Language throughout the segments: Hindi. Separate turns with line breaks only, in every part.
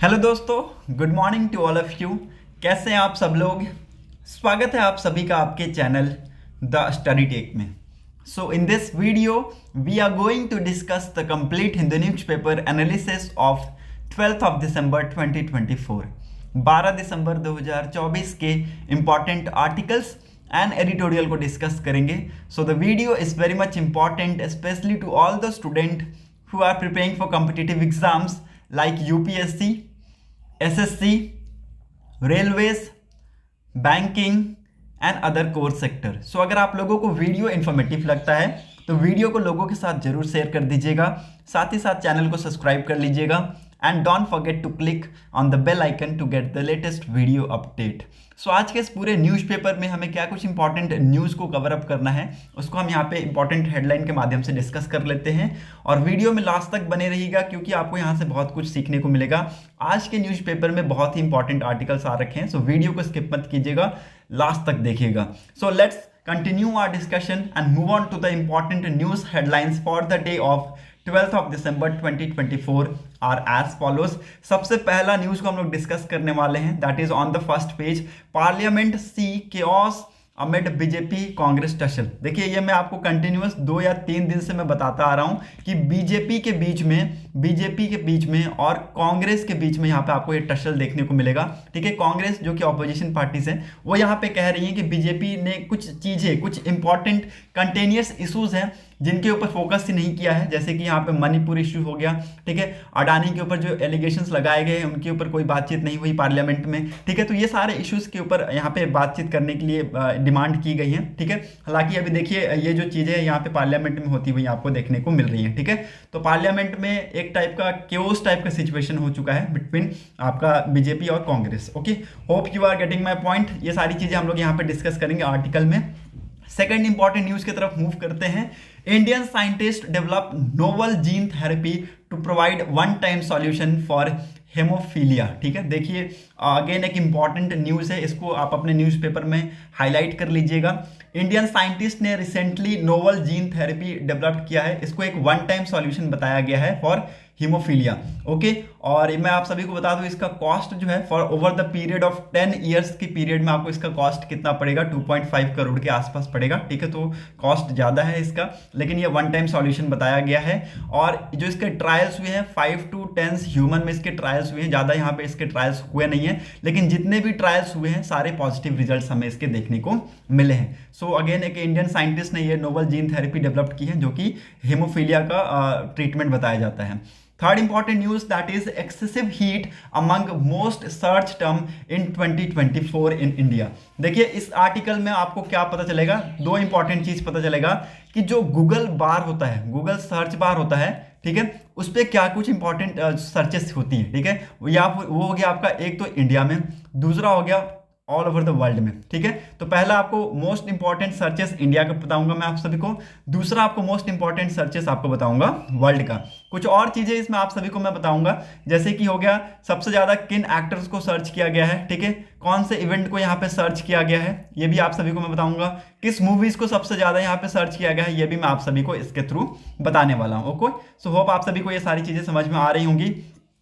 हेलो दोस्तों, good morning to all of you. कैसे हैं आप सब लोग। स्वागत है आप सभी का आपके चैनल द स्टडी टेक में। So in this video we are going to discuss the complete Hindu newspaper analysis of 12th of December 2024, 12 दिसंबर 2024 के इम्पॉर्टेंट आर्टिकल्स एंड एडिटोरियल को डिस्कस करेंगे। So the video is very much important specially to all the student who are preparing for competitive exams like UPSC, SSC, railways, banking and other core sector. सो अगर आप लोगों को वीडियो इन्फॉर्मेटिव लगता है तो वीडियो को लोगों के साथ जरूर शेयर कर दीजिएगा, साथ ही साथ चैनल को सब्सक्राइब कर लीजिएगा and don't forget to click on the bell icon to get the latest video update. So आज के इस पूरे न्यूज़पेपर में हमें क्या कुछ इंपॉर्टेंट न्यूज़ को कवर अप करना है उसको हम यहाँ पे इंपॉर्टेंट हेडलाइन के माध्यम से डिस्कस कर लेते हैं और वीडियो में लास्ट तक बने रहिएगा क्योंकि आपको यहाँ से बहुत कुछ सीखने को मिलेगा। आज के न्यूज़पेपर में बहुत ही इंपॉर्टेंट आर्टिकल्स आ रखे हैं, सो वीडियो को स्किप मत कीजिएगा, लास्ट तक देखिएगा। So let's continue our discussion and move on to the important news headlines for the day of 12th of December 2024 are as follows। सबसे पहला न्यूज़ को हम लोग डिस्कस करने वाले हैं, that is on the first page. Parliament sees chaos amid BJP Congress tussle. देखिए ये मैं आपको कंटिन्यूअस 2 या 3 दिन से मैं बताता आ रहा हूं कि बीजेपी के बीच में और कांग्रेस के बीच में यहाँ पे आपको ये टसल देखने को मिलेगा। ठीक है, कांग्रेस जो कि ऑपोजिशन पार्टीज हैं वो यहाँ पे कह रही है कि बीजेपी ने कुछ चीज़ें, कुछ इंपॉर्टेंट कंटेनियस इशूज़ हैं जिनके ऊपर फोकस ही नहीं किया है, जैसे कि यहाँ पे मणिपुर इशू हो गया। ठीक है, अडानी के ऊपर जो एलिगेशंस लगाए गए हैं उनके ऊपर कोई बातचीत नहीं हुई पार्लियामेंट में। ठीक है, तो ये सारे इश्यूज के ऊपर यहाँ पे बातचीत करने के लिए डिमांड की गई है। ठीक है, हालांकि अभी देखिए ये जो चीज़ें यहाँ पे पार्लियामेंट में होती हुई आपको देखने को मिल रही है। ठीक है, तो पार्लियामेंट में एक टाइप का केओस टाइप का सिचुएशन हो चुका है बिटवीन आपका बीजेपी और Congress. Okay, hope you are getting my point. ये सारी चीज़ें हम लोग यहाँ पे डिस्कस करेंगे आर्टिकल में। सेकेंड इंपॉर्टेंट न्यूज़ की तरफ मूव करते हैं। Indian scientist develop novel gene therapy to provide one time solution for haemophilia. ठीक है, देखिए अगेन एक इंपॉर्टेंट न्यूज़ है, इसको आप अपने न्यूज़पेपर में हाईलाइट कर लीजिएगा। इंडियन साइंटिस्ट ने recently novel gene therapy develop किया है, इसको एक वन टाइम सॉल्यूशन बताया गया है फॉर हीमोफीलिया। ओके, और मैं आप सभी को बता दूं इसका कॉस्ट जो है for over the period of 10 years की पीरियड में आपको इसका कॉस्ट कितना पड़ेगा, 2.5 करोड़ के आसपास पड़ेगा। ठीक है, तो कॉस्ट ज़्यादा है इसका, लेकिन ये वन टाइम सॉल्यूशन बताया गया है। और जो इसके ट्रायल्स हुए हैं 5 to 10 ह्यूमन में इसके ट्रायल्स हुए हैं, ज़्यादा यहाँ पे इसके ट्रायल्स हुए नहीं हैं, लेकिन जितने भी ट्रायल्स हुए हैं सारे पॉजिटिव रिजल्ट हमें इसके देखने को मिले हैं। सो अगेन एक इंडियन साइंटिस्ट ने ये नोवल जीन थेरेपी डेवलप की है जो कि हेमोफीलिया का ट्रीटमेंट बताया जाता है। Third important news that is excessive heat among most search term in 2024 in India. देखिए इस आर्टिकल में आपको क्या पता चलेगा, 2 इंपॉर्टेंट चीज पता चलेगा कि जो गूगल बार होता है, गूगल सर्च बार होता है, ठीक है, उस पर क्या कुछ इंपॉर्टेंट सर्चेस होती है। ठीक है, या वो हो गया आपका, एक तो इंडिया में, दूसरा हो गया ऑल ओवर द वर्ल्ड में। ठीक है, तो पहला आपको मोस्ट इंपॉर्टेंट सर्चेस इंडिया का बताऊंगा मैं आप सभी को, दूसरा आपको मोस्ट इंपॉर्टेंट सर्चेस आपको बताऊंगा वर्ल्ड का। कुछ और चीजें इसमें आप सभी को मैं बताऊंगा, जैसे कि हो गया सबसे ज्यादा किन एक्टर्स को सर्च किया गया है। ठीक है, कौन से इवेंट को यहाँ पे सर्च किया गया है ये भी आप सभी को मैं बताऊंगा, किस मूवीज को सबसे ज्यादा यहाँ पे सर्च किया गया है ये भी मैं आप सभी को इसके थ्रू बताने वाला हूँ। ओके, सो होप आप सभी को ये सारी चीजें समझ में आ रही होंगी।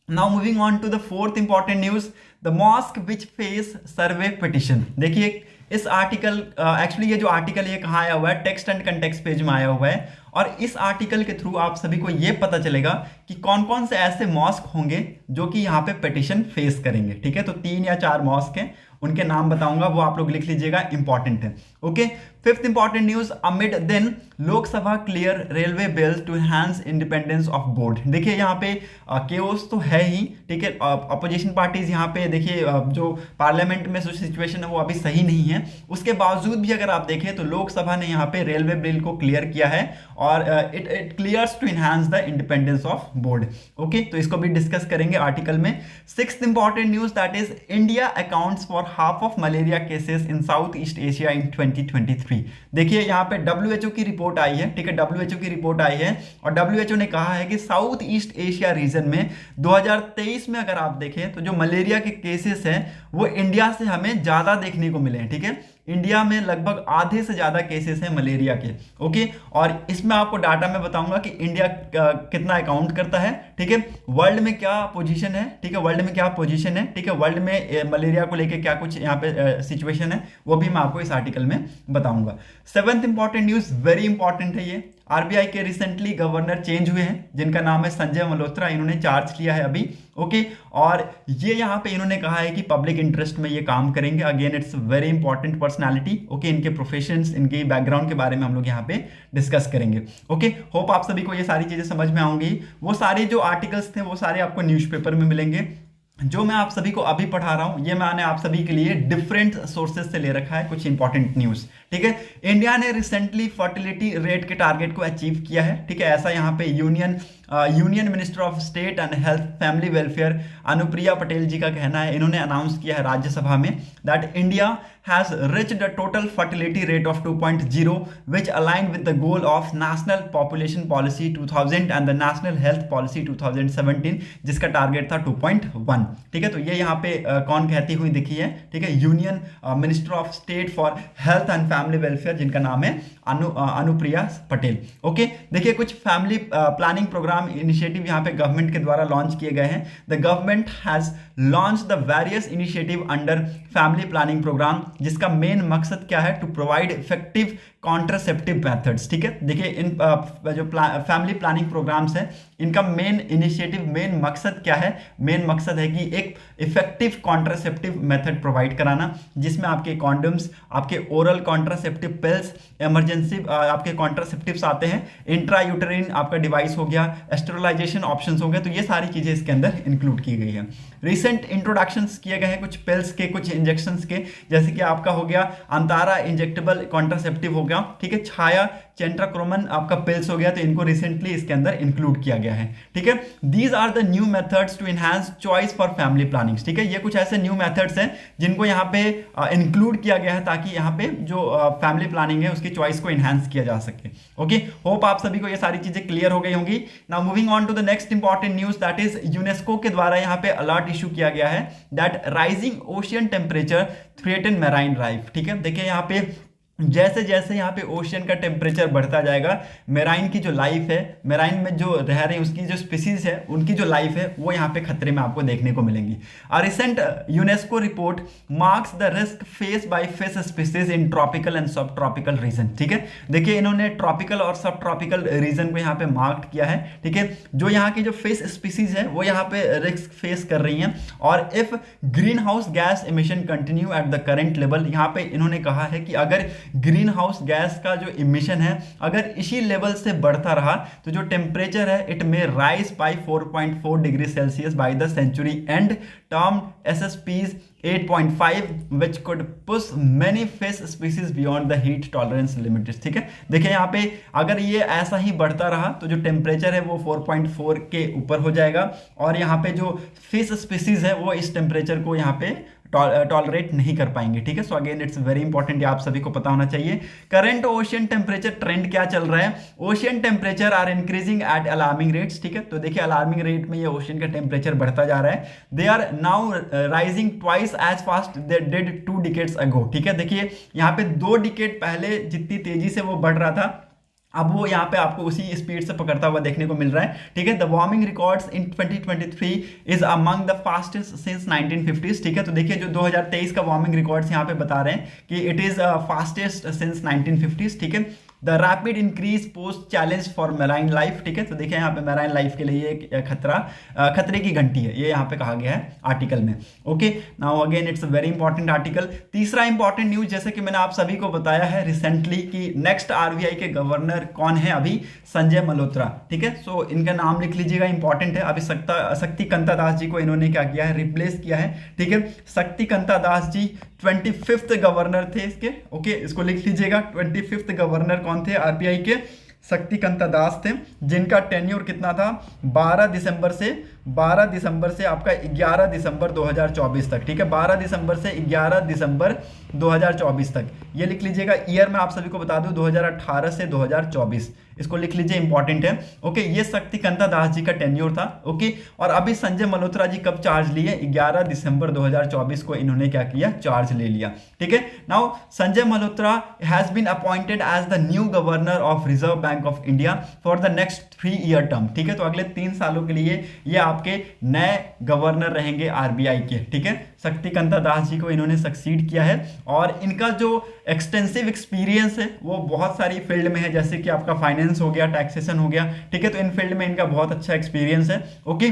Now moving on to the fourth important news, the mosque which face survey petition। देखिए इस आर्टिकल एक्चुअली ये जो आर्टिकल ये कहाँ आया हुआ है, टेक्स्ट एंड कंटेक्स्ट पेज में आया हुआ है, और इस आर्टिकल के थ्रू आप सभी को ये पता चलेगा कि कौन कौन से ऐसे मॉस्क होंगे जो कि यहाँ पे पिटिशन फेस करेंगे। ठीक है, तो 3 या 4 मॉस्क हैं, उनके नाम बताऊंगा, वो आप लोग लिख लीजिएगा, इंपॉर्टेंट है। Okay, fifth important news, amid then Lok Sabha clear railway bill to enhance independence of board. देखिए यहाँ पे केओस तो है ही, ठीक है, अपोजिशन पार्टीज यहाँ पे देखिए जो पार्लियामेंट में जो सिचुएशन है वो अभी सही नहीं है, उसके बावजूद भी अगर आप देखें तो लोकसभा ने यहाँ पे रेलवे बिल को क्लियर किया है और it clears to enhance the independence of board. Okay, तो इसको भी डिस्कस करेंगे आर्टिकल में। Sixth important news that is India accounts for half of malaria cases in South East Asia in 2023। देखिए यहाँ पे WHO की रिपोर्ट आई है। ठीक है, WHO की रिपोर्ट आई है और WHO ने कहा है कि साउथ ईस्ट एशिया रीजन में 2023 में अगर आप देखें तो जो मलेरिया के केसेस हैं वो इंडिया से हमें ज्यादा देखने को मिले हैं। ठीक है, इंडिया में लगभग आधे से ज़्यादा केसेस हैं मलेरिया के। ओके, और इसमें आपको डाटा मैं बताऊंगा कि इंडिया कितना अकाउंट करता है। ठीक है, वर्ल्ड में क्या पोजीशन है, ठीक है, वर्ल्ड में क्या पोजीशन है, ठीक है, वर्ल्ड में मलेरिया को लेके क्या कुछ यहाँ पे सिचुएशन है, वो भी मैं आपको इस आर्टिकल में बताऊंगा। Seventh important news, very important है ये। आरबीआई के रिसेंटली गवर्नर चेंज हुए हैं, जिनका नाम है संजय मल्होत्रा, इन्होंने चार्ज लिया है अभी। ओके, और ये यहाँ पे इन्होंने कहा है कि पब्लिक इंटरेस्ट में ये काम करेंगे। Again it's very important personality. Okay, इनके प्रोफेशंस, इनके बैकग्राउंड के बारे में हम लोग यहाँ पे डिस्कस करेंगे। ओके, होप आप सभी को ये सारी चीजें समझ में आऊंगी। वो सारे जो आर्टिकल्स थे वो सारे आपको न्यूज़पेपर में मिलेंगे। जो मैं आप सभी को अभी पढ़ा रहा हूं ये मैंने आप सभी के लिए डिफरेंट सोर्सेज से ले रखा है, कुछ इंपॉर्टेंट न्यूज़। ठीक है, इंडिया ने रिसेंटली फर्टिलिटी रेट के टारगेट को अचीव किया है। ठीक है, ऐसा यहाँ पे union minister of state and health family welfare Anupriya Patel ji का कहना है। इन्होंने अनाउंस किया है राज्यसभा में that India has reached a total fertility rate of 2.0 which aligned with the goal of National Population Policy 2000 and the National Health Policy 2017 जिसका टारगेट था 2.1। ठीक है, तो ये यहाँ पे कौन कहती हुई दिखी है, ठीक है, union minister of state for health and family welfare, जिनका नाम है अनुप्रिया पटेल। ओके, देखिए कुछ फैमिली प्लानिंग प्रोग्राम इनिशिएटिव यहाँ पे गवर्नमेंट के द्वारा लॉन्च किए गए हैं। The government has launch the various initiative under family planning programme, जिसका मेन मकसद क्या है, to provide effective contraceptive methods. ठीक है, देखिए इन जो फैमिली प्लानिंग प्रोग्राम्स हैं, इनका मेन इनिशिएटिव, मेन मकसद क्या है, मेन मकसद है कि एक इफेक्टिव कॉन्ट्रासेप्टिव मेथड प्रोवाइड कराना, जिसमें आपके कॉन्डम्स, आपके ओरल कॉन्ट्रासेप्टिव पिल्स, इमरजेंसी आपके कॉन्ट्रासेप्टिव्स आते हैं, इंट्रा यूटेरिन आपका डिवाइस हो गया, एस्ट्रोलाइजेशन ऑप्शंस हो गए, तो ये सारी चीजें इसके अंदर इंक्लूड की गई है। रिसेंट इंट्रोडक्शंस किए गए हैं कुछ पिल्स के, कुछ इंजेक्शंस के, जैसे कि आपका हो गया अंतारा इंजेक्टेबल कॉन्ट्रासेप्टिव हो गया, ठीक है, छाया चेंट्राक्रोमन आपका पिल्स हो गया, तो इनको रिसेंटली इसके अंदर इंक्लूड किया गया है। ठीक है, these are the new methods to enhance choice for family planning. ठीक है, ये कुछ ऐसे न्यू मेथड्स हैं जिनको यहाँ पे इंक्लूड किया गया है, ताकि यहाँ पे जो फैमिली प्लानिंग है उसकी चॉइस को एनहांस किया जा सके। ओके, होप आप सभी को ये सारी चीजें क्लियर हो गई होंगी। Now moving on to the next important news, that is UNESCO के द्वारा यहाँ पे अलर्ट इशू किया गया है that rising ocean temperature threaten marine life. ठीक है, देखिए यहाँ पे जैसे जैसे यहाँ पे ओशियन का टेम्परेचर बढ़ता जाएगा, मेराइन की जो लाइफ है, मेराइन में जो रह रहे हैं उसकी जो स्पीसीज है, उनकी जो लाइफ है वो यहाँ पे खतरे में आपको देखने को मिलेंगी। A recent UNESCO report marks the risk face by fish species in tropical and सब ट्रॉपिकल रीजन। ठीक है, देखिए इन्होंने ट्रॉपिकल और सब ट्रॉपिकल रीजन को यहाँ पे मार्क किया है। ठीक है, जो यहाँ की जो फिश स्पीसीज है वो यहाँ पे रिस्क फेस कर रही हैं, और if green house gas emission continue at the current level, यहाँ पे इन्होंने कहा है कि अगर ग्रीन हाउस गैस का जो इमिशन है अगर इसी लेवल से बढ़ता रहा तो जो टेम्परेचर है it may rise by 4.4 degree Celsius by the century end term SSPs 8.5 which could push many fish species beyond the heat tolerance limits। ठीक है, देखिए यहाँ पे अगर ये ऐसा ही बढ़ता रहा तो जो टेम्परेचर है वो 4.4 के ऊपर हो जाएगा, और यहाँ पे जो फिश स्पीसीज है वो इस टेम्परेचर को यहाँ पे टॉलरेट नहीं कर पाएंगे। ठीक है, so again it's very important, आप सभी को पता होना चाहिए। करंट ओशियन टेम्परेचर ट्रेंड क्या चल रहा है, ocean temperature are increasing at alarming rates. ठीक है, तो देखिए अलार्मिंग रेट में ये ओशियन का टेम्परेचर बढ़ता जा रहा है। They are now rising twice as fast they did 2 decades ago. ठीक है, देखिए यहाँ पे 2 डिकेड पहले जितनी तेजी से वो बढ़ रहा था, अब वो यहाँ पे आपको उसी स्पीड से पकड़ता हुआ देखने को मिल रहा है। ठीक है, the warming records in 2023 is among the fastest since 1950s। ठीक है, तो देखिए जो 2023 का वार्मिंग रिकॉर्ड्स यहाँ पे बता रहे हैं कि it is fastest since 1950s। ठीक है, the rapid increase post challenge for marine life. ठीक है, तो देखिए यहाँ पे मेराइन लाइफ के लिए एक खतरे की घंटी है, ये यहाँ पे कहा गया है आर्टिकल में। Okay, now again it's a very important article. तीसरा इंपॉर्टेंट न्यूज, जैसे कि मैंने आप सभी को बताया है रिसेंटली कि नेक्स्ट आरबीआई के गवर्नर कौन है अभी, संजय मल्होत्रा। ठीक है, सो इनका नाम लिख लीजिएगा, इंपॉर्टेंट है। अभी शक्तिकांता दास जी को इन्होंने क्या किया है, रिप्लेस किया है। ठीक है, शक्तिकांता दास जी 25th गवर्नर थे इसके। ओके, इसको लिख लीजिएगा, 25th गवर्नर कौन थे आरबीआई के, शक्तिकांता दास थे, जिनका टेन्योर कितना था, 12 दिसंबर से 12 दिसंबर से आपका 11 दिसंबर 2024 तक, ठीक है, 12 दिसंबर से 11 दिसंबर 2024 तक। ये लिख लीजिएगा, ईयर मैं आप सभी को बता दूं 2018 से 2024, इसको लिख लीजिए, इंपॉर्टेंट है। ओके, ये शक्तिकांता दास जी का टेन्योर था। ओके, और अभी संजय मल्होत्रा जी कब चार्ज लिए? 11 दिसंबर 2024 को इन्होंने क्या किया? चार्ज ले लिया। ठीक है, now Sanjay Malhotra has been appointed as the new governor of Reserve Bank of India for the next 3-year term. ठीक है, तो अगले 3 सालों के लिए ये आपके नए गवर्नर रहेंगे आरबीआई के। ठीक है, शक्तिकांता दास जी को इन्होंने सक्सीड किया है और इनका जो एक्सटेंसिव एक्सपीरियंस है वो बहुत सारी फील्ड में है, जैसे कि आपका फाइनेंस हो गया, टैक्सेशन हो गया। ठीक है, तो इन फील्ड में इनका बहुत अच्छा एक्सपीरियंस है। ओके,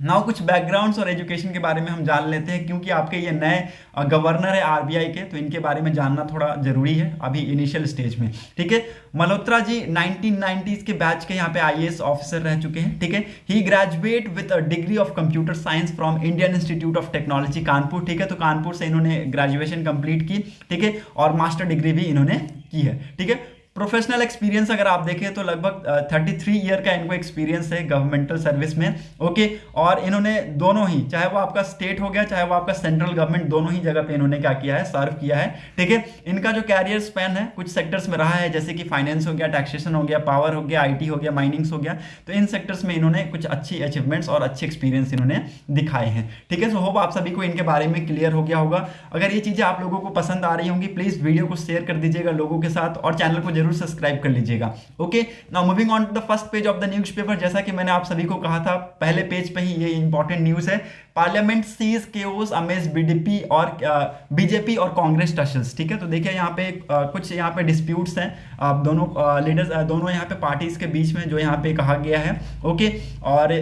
नाउ कुछ बैकग्राउंड्स और एजुकेशन के बारे में हम जान लेते हैं, क्योंकि आपके ये नए गवर्नर है आरबीआई के, तो इनके बारे में जानना थोड़ा जरूरी है अभी इनिशियल स्टेज में। ठीक है, मल्होत्रा जी 1990s के बैच के यहाँ पे आईएएस ऑफिसर रह चुके हैं। ठीक है, he graduate with a degree of computer science from Indian Institute of Technology Kanpur. ठीक है, तो कानपुर से इन्होंने ग्रेजुएशन कंप्लीट की। ठीक है, और मास्टर डिग्री भी इन्होंने की है। ठीक है, प्रोफेशनल एक्सपीरियंस अगर आप देखें तो लगभग 33 ईयर का इनको एक्सपीरियंस है गवर्नमेंटल सर्विस में। ओके, और इन्होंने दोनों ही, चाहे वो आपका स्टेट हो गया चाहे वो आपका सेंट्रल गवर्नमेंट, दोनों ही जगह पे इन्होंने क्या किया है? सर्व किया है। ठीक है, इनका जो कैरियर स्पैन है कुछ सेक्टर्स में रहा है, जैसे कि फाइनेंस हो गया, टैक्सेशन हो गया, पावर हो गया, आईटी हो गया, माइनिंग्स हो गया, तो इन सेक्टर्स में इन्होंने कुछ अच्छी अचीवमेंट्स और अच्छे एक्सपीरियंस इन्होंने दिखाए हैं। ठीक है, सो होप आप सभी को इनके बारे में क्लियर हो गया होगा। अगर ये चीजें आप लोगों को पसंद आ रही होंगी, प्लीज वीडियो को शेयर कर दीजिएगा लोगों के साथ और चैनल को जरूर सब्सक्राइब कर लीजिएगा। Okay, now moving on to the first page of the newspaper. जैसा कि मैंने आप सभी को कहा था, पहले पेज पे ही ये इंपॉर्टेंट न्यूज है। Parliament sees chaos amid BDP और बीजेपी और कांग्रेस टशल्स। ठीक है, तो देखिए यहाँ पे कुछ यहाँ पे डिस्प्यूट्स हैं दोनों लीडर्स, दोनों यहाँ पे पार्टीज के बीच में, जो यहाँ पे कहा गया है। ओके, और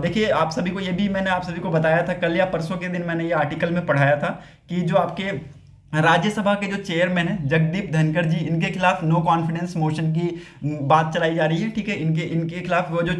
देखिए आप सभी को, ये भी मैंने आप सभी को बताया था कल या परसों के दिन, मैंने ये आर्टिकल में पढ़ाया था कि जो आपके राज्यसभा के जो चेयरमैन है जगदीप धनखड़ जी, इनके खिलाफ नो कॉन्फिडेंस मोशन की बात चलाई जा रही है। ठीक है, इनके खिलाफ वो जो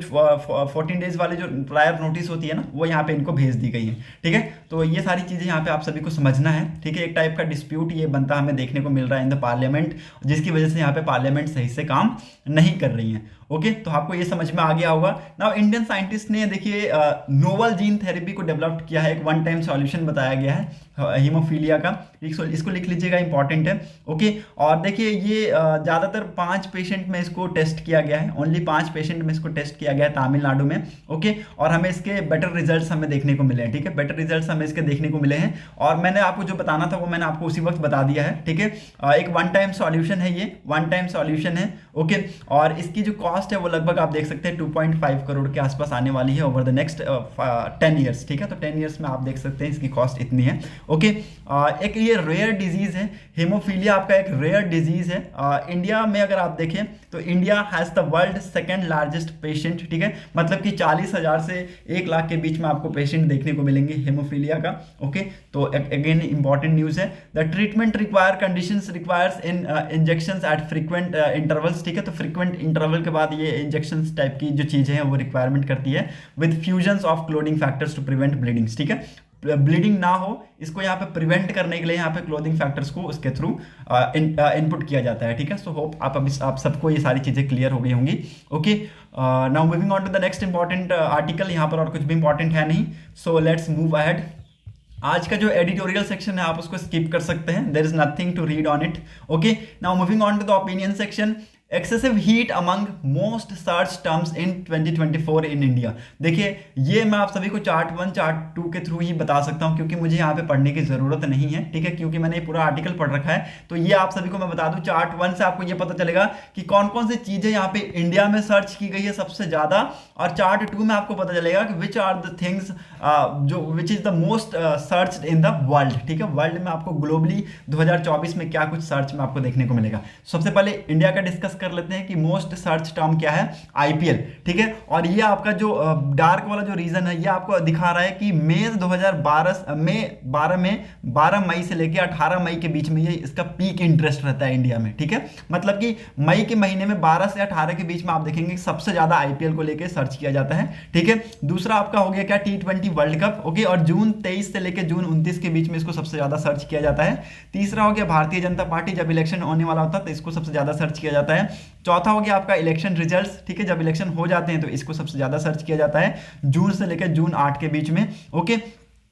14 डेज वाले जो प्रायर नोटिस होती है ना, वो यहाँ पे इनको भेज दी गई है। ठीक है, तो ये सारी चीजें यहाँ पे आप सभी को समझना है। ठीक है, एक टाइप का डिस्प्यूट ये बनता हमें देखने को मिल रहा है इन द पार्लियामेंट, जिसकी वजह से यहाँ पे पार्लियामेंट सही से काम नहीं कर रही है। ओके, तो आपको ये समझ में आ गया होगा। नाउ इंडियन साइंटिस्ट ने देखिए नोवल जीन थेरेपी को डेवलप किया है, एक वन टाइम सॉल्यूशन बताया गया है हीमोफीलिया का, इसको लिख लीजिएगा, इंपॉर्टेंट है। ओके, और देखिए ये ज़्यादातर 5 पेशेंट में इसको टेस्ट किया गया है, ओनली 5 पेशेंट में इसको टेस्ट किया गया है तमिलनाडु में। ओके, और हमें इसके बेटर रिजल्ट्स हमें देखने को मिले हैं। ठीक है, बेटर रिजल्ट्स हमें इसके देखने को मिले हैं, और मैंने आपको जो बताना था वो मैंने आपको उसी वक्त बता दिया है। ठीक है, एक वन टाइम सॉल्यूशन है, ये वन टाइम सॉल्यूशन है। ओके, और इसकी जो कॉस्ट है वो लगभग आप देख सकते हैं 2.5 करोड़ के आसपास आने वाली है ओवर द नेक्स्ट 10 ईयर्स। ठीक है, तो 10 ईयर्स में आप देख सकते हैं इसकी कॉस्ट इतनी है। ओके, एक ये रेयर डिजीज है, हेमोफीलिया आपका एक रेयर डिजीज है। इंडिया में अगर आप देखें तो India has the world second largest patient. ठीक है, मतलब कि 40,000 से 1 लाख के बीच में आपको पेशेंट देखने को मिलेंगे हेमोफीलिया का। ओके, तो अगेन इंपॉर्टेंट न्यूज है। The treatment require conditions requires in injections at frequent intervals. ठीक है, तो फ्रीक्वेंट इंटरवल के बाद ये इंजेक्शंस टाइप की जो चीजें हैं वो रिक्वायरमेंट करती है, with fusions of clotting factors to prevent bleedings. ठीक है, ब्लीडिंग ना हो इसको यहाँ पे प्रिवेंट करने के लिए यहाँ पे क्लोथिंग फैक्टर्स को उसके थ्रू इनपुट किया जाता है। ठीक है, सो होप आप सबको ये सारी चीजें क्लियर हो गई होंगी। Okay, now moving on to the next important article. यहाँ पर और कुछ भी इंपॉर्टेंट है नहीं, सो लेट्स मूव अहेड। आज का जो एडिटोरियल सेक्शन है आप उसको स्किप कर सकते हैं, there is nothing to read on it. Okay, now moving on to the opinion section. Excessive heat among most search terms in 2024 in India. देखिए ये मैं आप सभी को चार्ट 1 चार्ट 2 के थ्रू ही बता सकता हूं, क्योंकि मुझे यहाँ पे पढ़ने की जरूरत नहीं है। ठीक है, क्योंकि मैंने ये पूरा आर्टिकल पढ़ रखा है, तो ये आप सभी को मैं बता दूं, चार्ट 1 से आपको ये पता चलेगा कि कौन कौन सी चीजें यहाँ पे इंडिया में सर्च की गई है सबसे ज्यादा, और चार्ट 2 में आपको पता चलेगा कि which are the things which is the most search in the world. ठीक है, वर्ल्ड में आपको ग्लोबली 2024 में क्या कुछ सर्च में आपको देखने को मिलेगा। सबसे पहले इंडिया का डिस्कस कर लेते हैं कि मोस्ट सर्च टर्म क्या है, आईपीएल। ठीक है, और ये आपका जो डार्क वाला जो रीजन है ये आपको दिखा रहा है कि मई 12 मई से लेकर 18 मई के बीच में ये इसका पीक इंटरेस्ट रहता है इंडिया में। ठीक है, मतलब कि मई के महीने में 12 से 18 के बीच में आप देखेंगे सबसे ज्यादा आईपीएल को लेकर सर्च किया जाता है। ठीक है, दूसरा आपका हो गया क्या, T20 वर्ल्ड कप। ओके, और जून 23 से लेकर जून 29 के बीच में इसको सबसे ज्यादा सर्च किया जाता है। तीसरा हो गया भारतीय जनता पार्टी, जब इलेक्शन होने वाला होता है तो इसको सबसे ज्यादा सर्च किया जाता है। है। चौथा हो गया आपका इलेक्शन रिजल्ट्स, ठीक है, जब इलेक्शन हो जाते हैं तो इसको सबसे ज़्यादा सर्च किया जाता है जून से लेकर जून 8 के बीच में। ओके,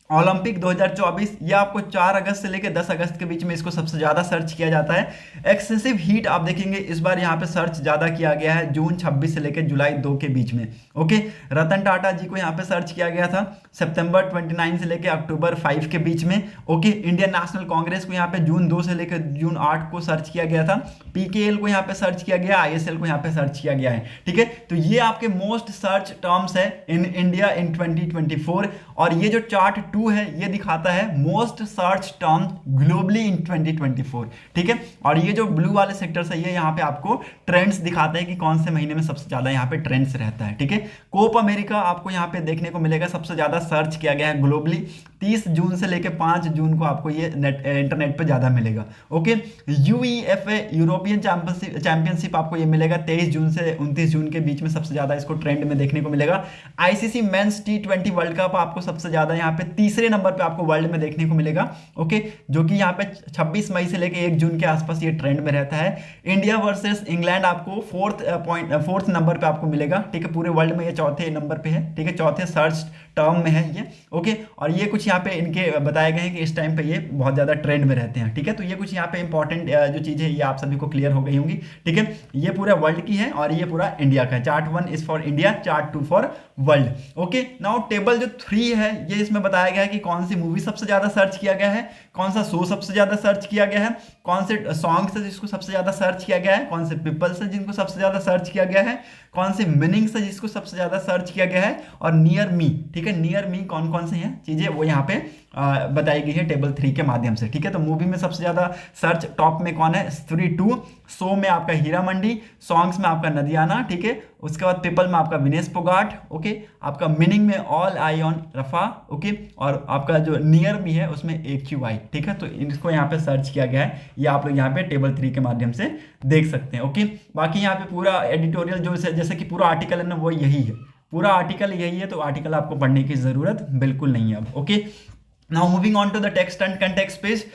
ओलंपिक 2024 ये आपको 4 अगस्त से लेकर 10 अगस्त के बीच में इसको सबसे ज़्यादा सर्च किया जाता है। एक्सेसिव हीट आप देखेंगे इस बार यहाँ पे सर्च ज़्यादा किया गया है जून 26 से लेकर जुलाई 2 के बीच में। ओके, रतन टाटा जी को यहाँ पे सर्च किया गया था सितंबर 29 से लेकर अक्टूबर 5 के बीच में। ओके, इंडियन नेशनल कांग्रेस को यहाँ पे जून 2 से लेकर जून 8 को सर्च किया गया था। पीकेएल को यहाँ पे सर्च किया गया, आईएसएल को यहाँ पे सर्च किया गया है। ठीक है, तो ये आपके मोस्ट सर्च टर्म्स है इन इंडिया इन 2024। और ये जो चार्ट 2 है ये दिखाता है मोस्ट सर्च टर्म ग्लोबली इन 2024। ठीक है, और ये जो ब्लू वाले सेक्टर्स है ये यहाँ पे आपको ट्रेंड्स दिखाते हैं कि कौन से महीने में सबसे ज्यादा यहाँ पे ट्रेंड्स रहता है। ठीक है, कोप अमेरिका आपको यहाँ पे देखने को मिलेगा सबसे ज्यादा सर्च किया गया है ग्लोबली। 30 जून से लेकर 5 जून को आपको ये इंटरनेट पे ज्यादा मिलेगा। ओके, यूईएफए यूरोपियन चैंपियनशिप आपको ये मिलेगा 23 जून से 29 जून के बीच में सबसे ज्यादा इसको ट्रेंड में देखने को मिलेगा। ICC men's T20 world cup आपको सबसे ज्यादा यहाँ पे तीसरे नंबर पे आपको वर्ल्ड में देखने को मिलेगा। ओके, जो कि यहाँ पे 26 मई से लेकर 1 जून के आसपास ये ट्रेंड में रहता है। इंडिया वर्सेस इंग्लैंड आपको फोर्थ नंबर पे आपको मिलेगा। ठीक है, पूरे वर्ल्ड में ये चौथे नंबर पे है। ठीक है, चौथे सर्च टर्म में है ये। ओके, और ये कुछ यहाँ पे इनके बताए गए हैं कि इस टाइम पे ये बहुत ज्यादा ट्रेंड में रहते हैं। ठीक है, तो ये कुछ यहाँ पे इंपॉर्टेंट जो चीजें ये आप सभी को क्लियर हो गई होंगी। ठीक है, ये पूरा वर्ल्ड की है और ये पूरा इंडिया का है। Chart 1 is for India, chart 2 for world. Okay, now table जो 3 है ये इसमें बताया गया है कि कौन सी मूवी सबसे ज्यादा सर्च किया गया है, कौन सा शो सबसे ज्यादा सर्च किया गया है, कौन से सॉन्ग्स है जिसको सबसे ज्यादा सर्च किया गया है, कौन से पीपल्स है जिनको सबसे ज्यादा सर्च किया गया है, कौन से मीनिंग्स है जिसको सबसे ज्यादा सर्च किया गया है, और नियर मी। ठीक है, नियर मी कौन कौन से हैं चीजें वो यहाँ पे बताई गई है टेबल 3 के माध्यम से। ठीक है, तो मूवी में सबसे ज्यादा सर्च टॉप में कौन है, स्त्री 2, शो में आपका हीरा मंडी, सॉन्ग्स में आपका नदियाना। ठीक है, उसके बाद पीपल में आपका विनेश फोगाट। ओके, आपका मीनिंग में ऑल आई ऑन रफा। ओके, और आपका जो नियर मी है उसमें AQI। ठीक है, तो इनको यहाँ पे सर्च किया गया है, ये आप लोग यहाँ पे टेबल 3 के माध्यम से देख सकते हैं। ओके, बाकी यहाँ पे पूरा एडिटोरियल जो जैसे कि पूरा आर्टिकल है ना वो यही है, पूरा आर्टिकल यही है, तो आर्टिकल आपको पढ़ने की जरूरत बिल्कुल नहीं है अब। Okay, now moving on to the text and context page.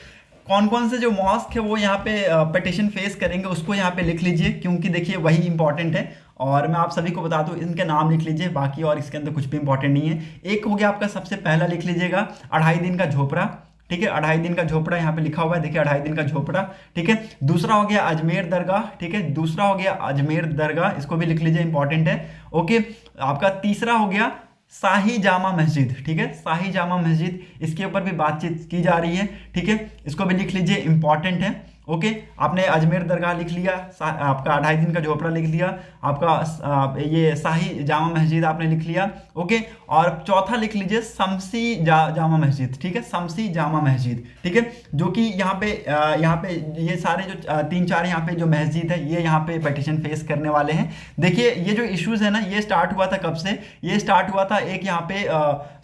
कौन कौन से जो मॉस्क है वो यहाँ पे पिटिशन फेस करेंगे उसको यहाँ पे लिख लीजिए, क्योंकि देखिए वही इंपॉर्टेंट है। और मैं आप सभी को बता दूं इनके नाम लिख लीजिए, बाकी और इसके अंदर कुछ भी इंपॉर्टेंट नहीं है। एक हो गया आपका सबसे पहला लिख लीजिएगा 2.5 दिन का झोपड़ा। ठीक है, 2.5 दिन का झोपड़ा यहाँ पे लिखा हुआ है, देखिए 2.5 दिन का झोपड़ा। ठीक है, दूसरा हो गया अजमेर दरगाह। ठीक है, दूसरा हो गया अजमेर दरगाह, इसको भी लिख लीजिए, इंपॉर्टेंट है। ओके, आपका तीसरा हो गया शाही जामा मस्जिद। ठीक है, शाही जामा मस्जिद, इसके ऊपर भी बातचीत की जा रही है। ठीक है, इसको भी लिख लीजिए, इंपॉर्टेंट है। ओके, आपने अजमेर दरगाह लिख लिया, आपका 2.5 दिन का झोपड़ा लिख लिया, आपका ये शाही जामा मस्जिद आपने लिख लिया। ओके, और चौथा लिख लीजिए शमसी जामा मस्जिद। ठीक है, शमसी जामा मस्जिद। ठीक है, जो कि यहाँ पे ये सारे जो 3-4 यहाँ पे जो मस्जिद है ये यहाँ पे पिटिशन फेस करने वाले हैं। देखिए ये जो इश्यूज है ना ये स्टार्ट हुआ था कब से, ये स्टार्ट हुआ था एक यहाँ पे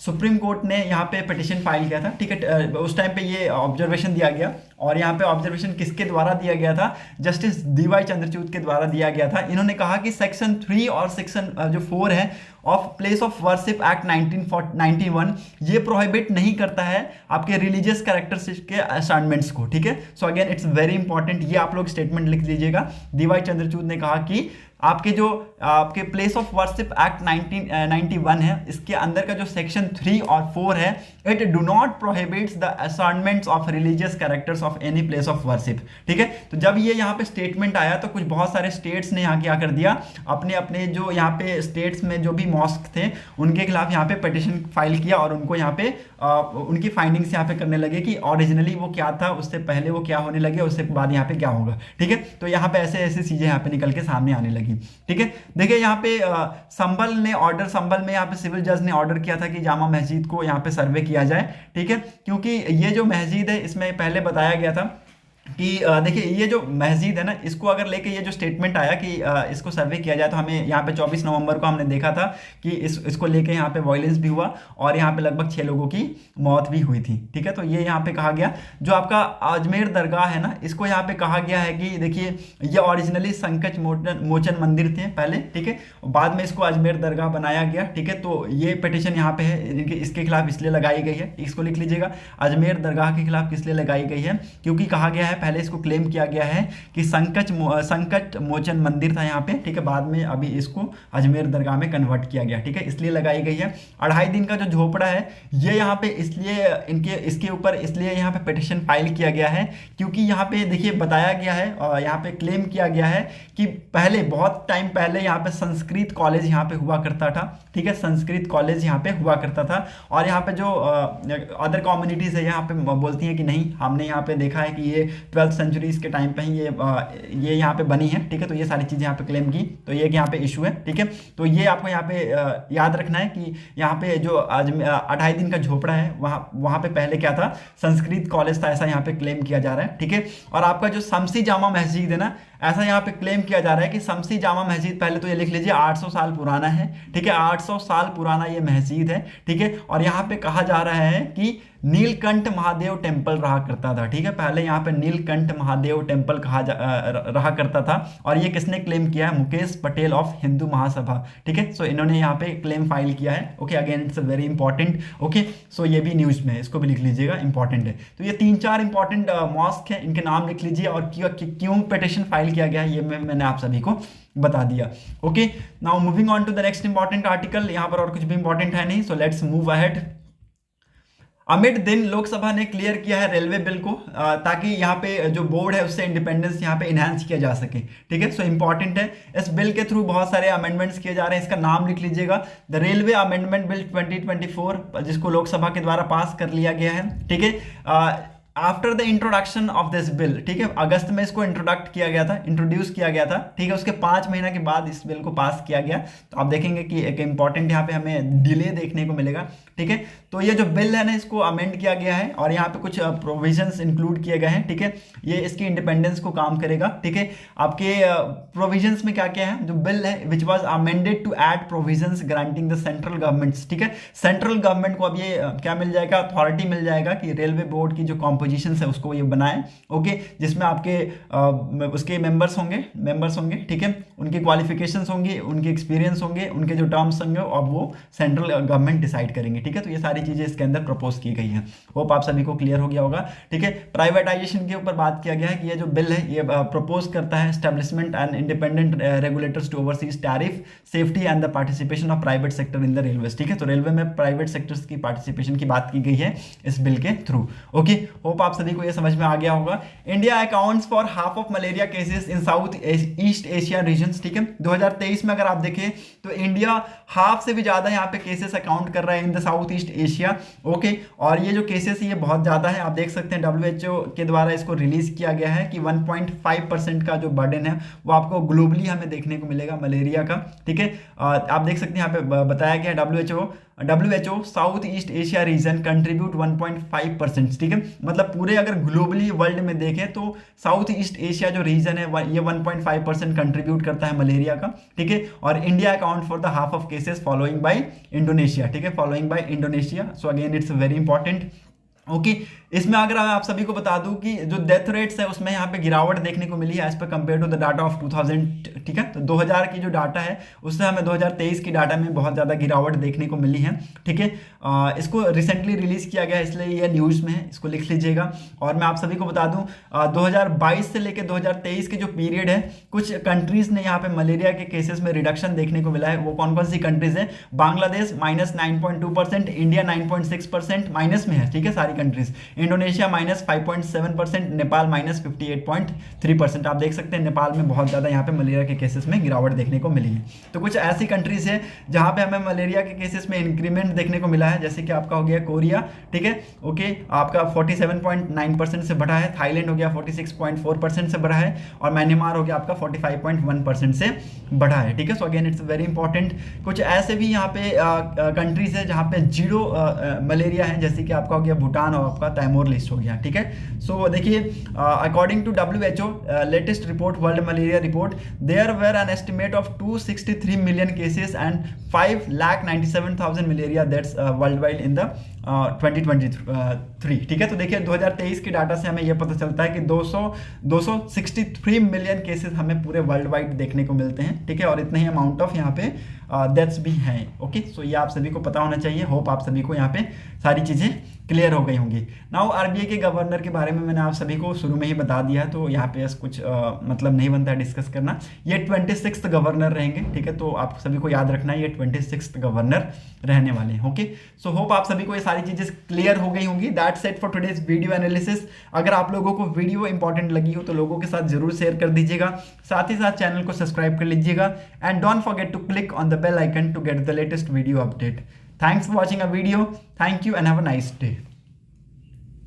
सुप्रीम कोर्ट ने यहाँ पे पिटिशन फाइल किया था। ठीक है, उस टाइम पे ये ऑब्जर्वेशन दिया गया, और यहाँ पे ऑब्जर्वेशन किसके द्वारा दिया गया था, जस्टिस DY चंद्रचूड़ के द्वारा दिया गया था। इन्होंने कहा कि सेक्शन 3 और सेक्शन जो 4 है of place of worship act 1991 ये प्रोहिबिट नहीं करता है आपके रिलीजियस कैरेक्टरिस्टिक्स के असाइनमेंट्स को। ठीक है, so again it's very important, ये आप लोग स्टेटमेंट लिख लीजिएगा। DY चंद्रचूड़ ने कहा कि आपके प्लेस ऑफ वर्शिप एक्ट 1991 है, इसके अंदर का जो सेक्शन 3 और 4 है, it do not prohibits the assignments of religious characters of any place of worship. ठीक है, तो जब ये यहाँ पे स्टेटमेंट आया तो कुछ बहुत सारे स्टेट्स ने यहाँ क्या कर दिया, अपने जो यहाँ पे स्टेट्स में जो भी मॉस्क थे उनके खिलाफ यहाँ पे पिटिशन फाइल किया, और उनको यहाँ पे उनकी फाइंडिंग्स यहाँ पे करने लगे कि ओरिजिनली वो क्या था, उससे पहले वो क्या होने लगे, उससे बाद यहाँ पे क्या होगा। ठीक है, तो यहाँ पे ऐसे चीजें यहाँ पे निकल के सामने आने लगी। ठीक है, देखिए यहाँ पे संभल में यहाँ पे सिविल जज ने ऑर्डर किया था कि जामा मस्जिद को यहाँ पे सर्वे किया जाए। ठीक है, क्योंकि ये जो मस्जिद है इसमें पहले बताया गया था कि देखिए ये जो मस्जिद है ना इसको अगर लेके ये जो स्टेटमेंट आया कि इसको सर्वे किया जाए, तो हमें यहाँ पे 24 नवंबर को हमने देखा था कि इसको लेके यहाँ पे वायलेंस भी हुआ और यहाँ पे लगभग 6 लोगों की मौत भी हुई थी। ठीक है, तो ये यहाँ पे कहा गया जो आपका अजमेर दरगाह है ना इसको यहाँ पे कहा गया है कि देखिए ये ओरिजिनली संकट मोचन मंदिर थे पहले। ठीक है, बाद में इसको अजमेर दरगाह बनाया गया। ठीक है, तो ये पिटिशन यहाँ पे है इसके खिलाफ इसलिए लगाई गई है, इसको लिख लीजिएगा, अजमेर दरगाह के खिलाफ किस लिए लगाई गई है, क्योंकि कहा गया है है, पहले इसको क्लेम किया गया है कि संकट मोचन मंदिर था यहाँ पे, ठीक है। बाद में अभी इसको अजमेर दरगाह में कन्वर्ट किया गया, ठीक है, इसलिए लगाई गई है। 2.5 दिन का जो झोपड़ा है ये यहाँ पे इसलिए इसके ऊपर इसलिए यहाँ पे पिटिशन फाइल किया गया है क्योंकि यहाँ पे देखिए बताया गया है और यहाँ पे क्लेम किया गया है कि पहले बहुत टाइम पहले यहाँ पे संस्कृत कॉलेज यहाँ पे हुआ करता था, ठीक है, संस्कृत कॉलेज यहाँ पे हुआ करता था। और यहाँ पे जो अदर कम्युनिटीज़ है यहाँ पे बोलती हैं कि नहीं, हमने यहाँ पे देखा है कि ये 12th सेंचुरीज के टाइम पे ही ये यहाँ पे बनी है, ठीक है। तो ये सारी चीज़ें यहाँ पे क्लेम की, तो ये यहाँ पे इशू है, ठीक है। तो ये आपको यहाँ पे याद रखना है कि यहाँ पे जो आज 2.5 दिन का झोपड़ा है वहाँ पे पहले क्या था, संस्कृत कॉलेज था, ऐसा यहाँ पे क्लेम किया जा रहा है, ठीक है। और आपका जो शमसी जामा मस्जिद है ना, ऐसा यहाँ पे क्लेम किया जा रहा है कि शमसी जामा मस्जिद, पहले तो ये लिख लीजिए 800 साल पुराना है, ठीक है, 800 साल पुराना ये मस्जिद है, ठीक है। और यहाँ पे कहा जा रहा है कि नीलकंठ महादेव टेम्पल रहा करता था, ठीक है, पहले यहाँ पे नीलकंठ महादेव टेम्पल रहा करता था। और ये किसने क्लेम किया है, मुकेश पटेल ऑफ हिंदू महासभा, ठीक है। सो इन्होंने यहाँ पे क्लेम फाइल किया है, okay. Again it's very important, okay. So ये भी न्यूज में है, इसको भी लिख लीजिएगा, इंपॉर्टेंट है। तो ये 3-4 इंपॉर्टेंट मॉस्क है, इनके नाम लिख लीजिए और क्यों पिटिशन फाइल किया गया है ये मैंने आप सभी को बता दिया, okay. Now moving on to the next important article, यहाँ पर और कुछ भी इंपॉर्टेंट है नहीं, सो लेट्स मूव अहेड। अमिट दिन लोकसभा ने क्लियर किया है रेलवे बिल को ताकि यहाँ पे जो बोर्ड है उससे इंडिपेंडेंस यहाँ पे इनहेंस किया जा सके, ठीक है। सो इंपॉर्टेंट है, इस बिल के थ्रू बहुत सारे अमेंडमेंट्स किए जा रहे हैं। इसका नाम लिख लीजिएगा, द रेलवे अमेंडमेंट बिल 2024, जिसको लोकसभा के द्वारा पास कर लिया गया है, ठीक है। After the introduction of this bill, ठीक है, अगस्त में इसको इंट्रोडक्ट किया गया था, इंट्रोड्यूस किया गया था, ठीक है। उसके 5 महीने के बाद इस बिल को पास किया गया। तो आप देखेंगे कि एक इंपॉर्टेंट यहाँ पे हमें डिले देखने को मिलेगा, ठीक है। तो ये जो बिल है ना, इसको अमेंड किया गया है और यहाँ पे कुछ प्रोविजंस इंक्लूड किए गए हैं, ठीक है। ये इसकी इंडिपेंडेंस को काम करेगा, ठीक है। आपके प्रोविजंस में क्या क्या है, जो बिल है which was amended to add provisions granting the central governments, ठीक है। सेंट्रल गवर्नमेंट को अब ये क्या मिल जाएगा, अथॉरिटी मिल जाएगा कि रेलवे बोर्ड की जो कॉम्पोजिशन है उसको ये बनाए, ओके, जिसमें आपके उसके मेंबर्स होंगे, ठीक है, उनकी क्वालिफिकेशंस होंगी, उनके एक्सपीरियंस होंगे, उनके जो टर्म्स होंगे और वो सेंट्रल गवर्नमेंट डिसाइड करेंगे, ठीक है। तो ये सारी चीजें इसके अंदर प्रपोज की गई हैं। होप आप सभी को क्लियर हो गया होगा, ठीक है। प्राइवेटाइजेशन के ऊपर बात किया गया है कि ये जो बिल है ये प्रपोज करता है establishment and independent regulators to oversees tariff safety and the participation of private sector in the railways, ठीक है। तो रेलवे में प्राइवेट सेक्टर्स की पार्टिसिपेशन की बात की गई है इस बिल के थ्रू, ओके। होप आप सभी को ये समझ में आ गया होगा। India accounts for half of malaria cases in South East Asia regions, ठीक है। 2023 में अगर आप देखें तो इंडिया हाफ से भी ज्यादा यहाँ पे केसेस अकाउंट कर रहा है in the south East Asia, okay. और ये जो केसेस है ये बहुत ज्यादा है, आप देख सकते हैं WHO के द्वारा इसको रिलीज किया गया है कि 1.5% का जो बर्डन है वो आपको ग्लोबली हमें देखने को मिलेगा मलेरिया का, ठीक है। आप देख सकते हैं यहाँ पे बताया गया है WHO south East Asia region contribute 1.5%, ठीक है। मतलब पूरे अगर ग्लोबली वर्ल्ड में देखें तो साउथ ईस्ट एशिया जो रीजन है ये 1.5% कंट्रीब्यूट करता है मलेरिया का, ठीक है। और India account for the half of cases following bye Indonesia, ठीक है, following bye Indonesia. So again it's very important, okay. इसमें अगर मैं आप सभी को बता दूं कि जो डेथ रेट्स है उसमें यहाँ पे गिरावट देखने को मिली है as per compare to the data of 2000, ठीक है। तो 2000 की जो डाटा है उससे हमें 2023 की डाटा में बहुत ज़्यादा गिरावट देखने को मिली है, ठीक है। इसको रिसेंटली रिलीज किया गया है इसलिए ये न्यूज़ में है, इसको लिख लीजिएगा। और मैं आप सभी को बता दूं 2022 से लेकर 2023 के जो पीरियड है कुछ कंट्रीज ने यहाँ पे मलेरिया के केसेस में रिडक्शन देखने को मिला है। वो कौन कौन सी कंट्रीज है, बांग्लादेश -9.2%, इंडिया 9.6% माइनस में है, ठीक है, सारी कंट्रीज। इंडोनेशिया -5.7%, नेपाल -58.3%। आप देख सकते हैं नेपाल में बहुत ज़्यादा यहाँ पे मलेरिया के केसेस में गिरावट देखने को मिली है। तो कुछ ऐसी कंट्रीज है जहाँ पे हमें मलेरिया के केसेस में इंक्रीमेंट देखने को मिला है, जैसे कि आपका हो गया कोरिया, ठीक है, ओके, आपका 47.9% से बढ़ा है। थाईलैंड हो गया 46.4% से बढ़ा है और म्यांमार हो गया आपका 45.1% से बढ़ा है, ठीक है। So again it's very important. कुछ ऐसे भी यहाँ पे कंट्रीज है जहाँ पे जीरो मलेरिया है, जैसे कि आपका हो गया भूटान और आपका तैमूर लिस्ट हो गया, ठीक है। सो देखिए according to WHO latest report, world malaria report, there were an estimate of 263 million cases and 5,97,000 malaria deaths worldwide in the 2023, ठीक है। तो देखिए 2023 के डाटा से हमें यह पता चलता है कि 263 मिलियन केसेस हमें पूरे वर्ल्ड वाइड देखने को मिलते हैं, ठीक है। और इतने ही अमाउंट ऑफ यहाँ पे डेथ्स भी हैं, ओके। सो ये आप सभी को पता होना चाहिए। होप आप सभी को यहाँ पे सारी चीज़ें क्लियर हो गई होंगी। नाउ आरबीआई के गवर्नर के बारे में मैंने आप सभी को शुरू में ही बता दिया है, तो यहाँ पे कुछ मतलब नहीं बनता है डिस्कस करना। ये 26th गवर्नर रहेंगे, ठीक है, तो आप सभी को याद रखना है ये 26th गवर्नर रहने वाले हैं। ओके, सो होप आप सभी को ये सारी चीजें क्लियर हो गई होंगी। That's it for today's video analysis. अगर आप लोगों को वीडियो इंपॉर्टेंट लगी हो तो लोगों के साथ जरूर शेयर कर दीजिएगा, साथ ही साथ चैनल को सब्सक्राइब कर लीजिएगा and don't forget to click on the bell icon to get the latest video update. Thanks for watching a video. Thank you and have a nice day.